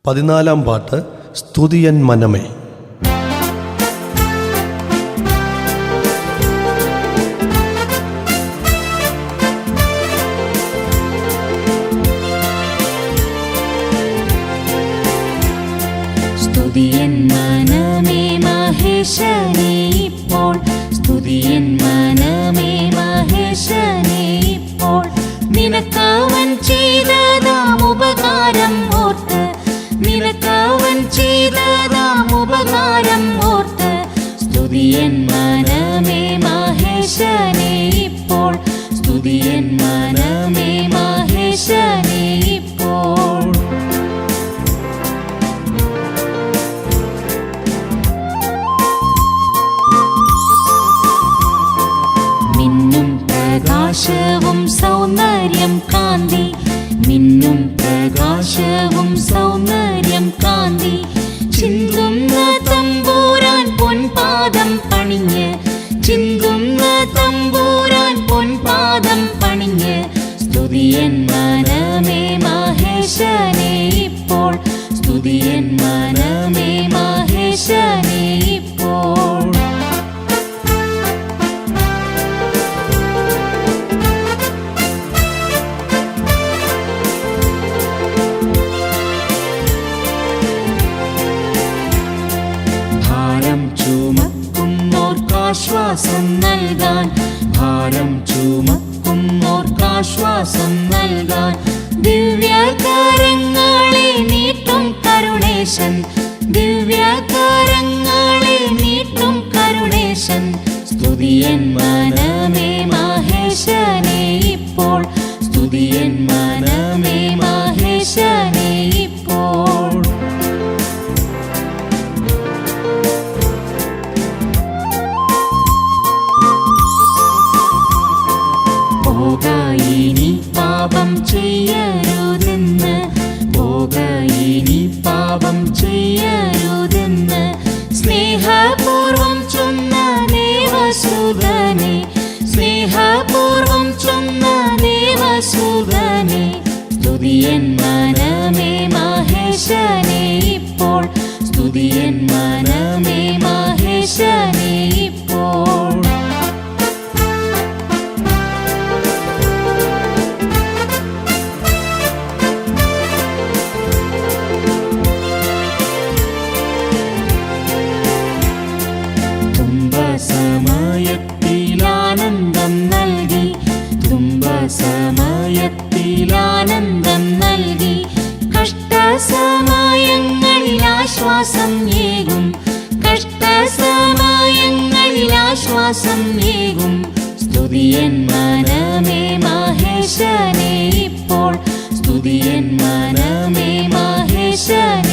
14-ാം പാട്ട് സ്തുതിയൻ മനമേ. സ്തുതിയൻ മനമേ മഹേശനെ ഇപ്പോൾ, സ്തുതിയൻ മനമേ മഹേശനെ ഇപ്പോൾ. നിനക്കവൻ ചെയ്തതാം ഉപകാരം ഓർത്ത്, നിനക്കവൻ ചെയ്തതാം ഉപകാരം ഓർത്ത്. സ്തുതിയൻ മനമേ മഹേശനെ ഇപ്പോൾ, സ്തുതിയൻ മനമേ മഹേശനെ ഇപ്പോൾ. മിന്നും പ്രകാശവും സൗന്ദര്യം കാന്തി, മിന്നും പ്രകാശവും സൗന്ദര്യം കാന്തി. ചിന്തുന്ന തമ്പൂരാൻ പൊൻപാദം പണിഞ്ഞ്, ചിന്തുന്ന തമ്പൂരാൻ പൊൻപാദം പണിഞ്ഞ്. സ്തുതിയൻ മനമേ മഹേശനെ ഇപ്പോൾ, സ്തുതിയൻ മനമേ മഹേശനെ ഇപ്പോൾ. ഭാരം ചുമക്കുന്നോർക്കാശ്വാസം നൽകാൻ, ഭാരം ചുമക്കുന്നോർക്കാശ്വാസം നൽകാൻ. ദിവ്യകരങ്ങളെ നീട്ടും കരുണേശൻ, ദിവ്യകരങ്ങളെ നീട്ടും കരുണേശൻ. സ്തുതിയൻ മനമേ മഹേശനെ ഇപ്പോൾ, സ്തുതിയൻ മനമേ മഹേശനെ ഇപ്പോൾ. പോകയിനി പാപം ചെയ്യരുതെന്ന്, പോകയിനി പാപം ചെയ്യരുതെന്ന്. സ്നേഹപൂർവം ചൊന്ന ദേവസുതനെ, സ്നേഹപൂർവം ചൊന്ന ദേവസുതനെ. സ്തുതിയൻ മനമേ മഹേശനെ ഇപ്പോൾ, സ്തുതിയൻ മനമേ മഹേശനെ ഇപ്പോൾ. സമയത്തിലാനന്ദം നൽകി, തുമ്പസമയത്തിലാനന്ദം നൽകി. കഷ്ടസമയങ്ങളിൽ ആശ്വാസം ഏകും, കഷ്ടസമയങ്ങളിൽ ആശ്വാസം ഏകും. സ്തുതിയൻ മനമേ മഹേശനെ ഇപ്പോൾ, സ്തുതിയൻ മനമേ മഹേശനെ